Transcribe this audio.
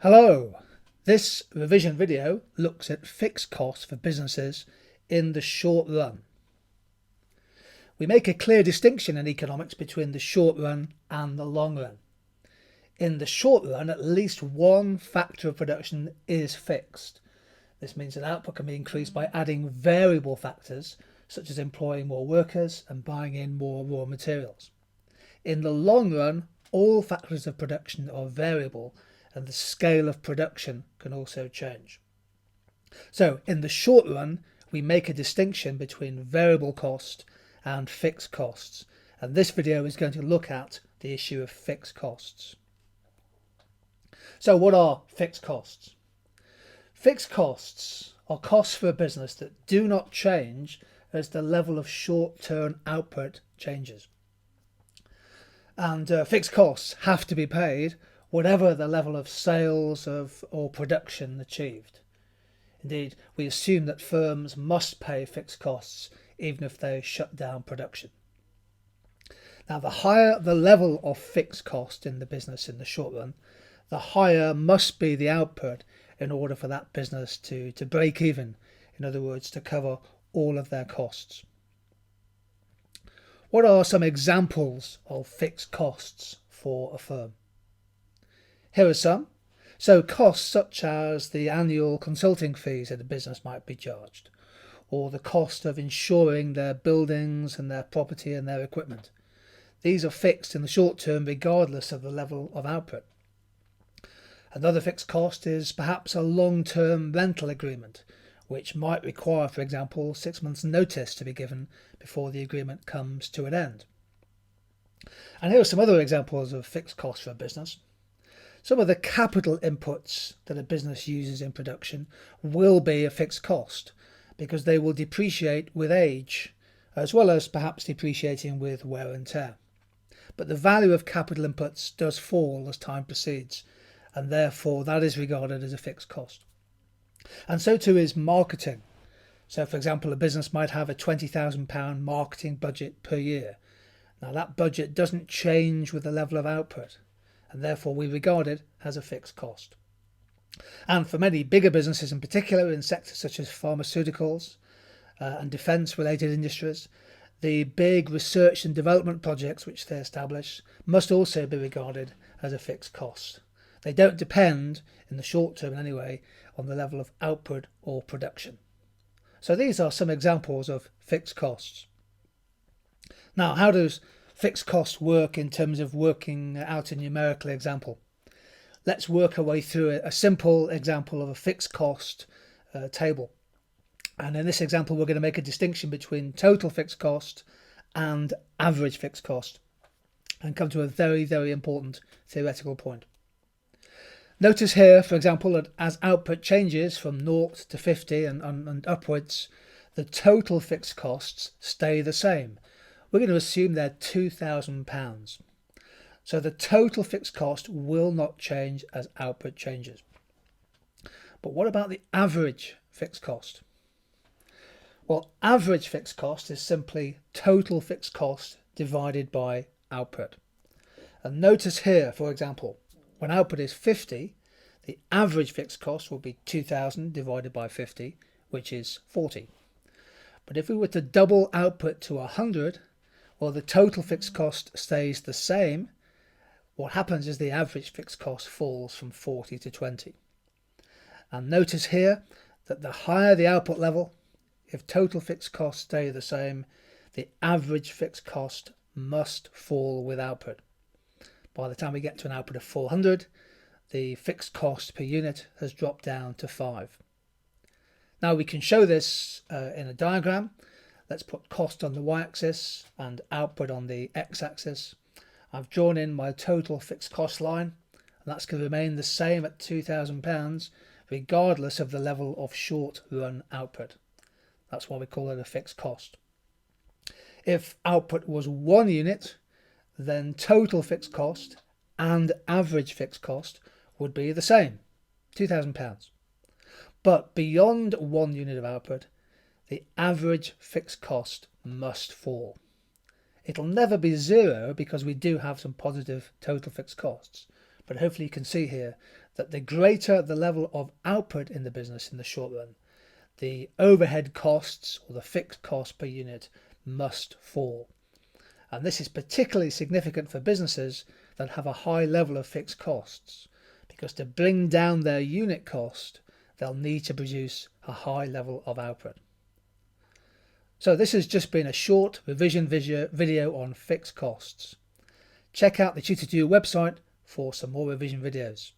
Hello! This revision video looks at fixed costs for businesses in the short run. We make a clear distinction in economics between the short run and the long run. In the short run, at least one factor of production is fixed. This means that output can be increased by adding variable factors, such as employing more workers and buying in more raw materials. In the long run, all factors of production are variable, and the scale of production can also change. So in the short run, we make a distinction between variable cost and fixed costs, and this video is going to look at the issue of fixed costs. So what are fixed costs? Fixed costs are costs for a business that do not change as the level of short-term output changes. And fixed costs have to be paid whatever the level of sales or production achieved. Indeed, we assume that firms must pay fixed costs even if they shut down production. Now, the higher the level of fixed cost in the business in the short run, the higher must be the output in order for that business to break even, in other words, to cover all of their costs. What are some examples of fixed costs for a firm? Here are some. So costs such as the annual consulting fees that a business might be charged, or the cost of insuring their buildings and their property and their equipment. These are fixed in the short term regardless of the level of output. Another fixed cost is perhaps a long-term rental agreement, which might require, for example, 6 months' notice to be given before the agreement comes to an end. And here are some other examples of fixed costs for a business. Some of the capital inputs that a business uses in production will be a fixed cost because they will depreciate with age, as well as perhaps depreciating with wear and tear. But the value of capital inputs does fall as time proceeds, and therefore that is regarded as a fixed cost. And so too is marketing. So for example, a business might have a £20,000 marketing budget per year. Now that budget doesn't change with the level of output, and therefore we regard it as a fixed cost. And for many bigger businesses in particular in sectors such as pharmaceuticals and defence related industries, the big research and development projects which they establish must also be regarded as a fixed cost. They don't depend, in the short term anyway, on the level of output or production. So these are some examples of fixed costs. Now, how does fixed costs work in terms of working out a numerical example? Let's work our way through a simple example of a fixed cost table. And in this example, we're going to make a distinction between total fixed cost and average fixed cost and come to a very, very important theoretical point. Notice here, for example, that as output changes from 0 to 50 and upwards, the total fixed costs stay the same. We're going to assume they're £2,000. So the total fixed cost will not change as output changes. But what about the average fixed cost? Well, average fixed cost is simply total fixed cost divided by output. And notice here, for example, when output is 50, the average fixed cost will be 2,000 divided by 50, which is 40. But if we were to double output to 100, well, the total fixed cost stays the same. What happens is the average fixed cost falls from 40 to 20. And notice here that the higher the output level, if total fixed costs stay the same, the average fixed cost must fall with output. By the time we get to an output of 400, the fixed cost per unit has dropped down to 5. Now we can show this in a diagram. Let's put cost on the y-axis and output on the x-axis. I've drawn in my total fixed cost line, and that's going to remain the same at £2,000 regardless of the level of short-run output. That's why we call it a fixed cost. If output was 1 unit, then total fixed cost and average fixed cost would be the same, £2,000. But beyond 1 unit of output, the average fixed cost must fall. It'll never be 0 because we do have some positive total fixed costs, but hopefully you can see here that the greater the level of output in the business in the short run, the overhead costs or the fixed cost per unit must fall. And this is particularly significant for businesses that have a high level of fixed costs, because to bring down their unit cost, they'll need to produce a high level of output. So this has just been a short revision video on fixed costs. Check out the Tutor2You website for some more revision videos.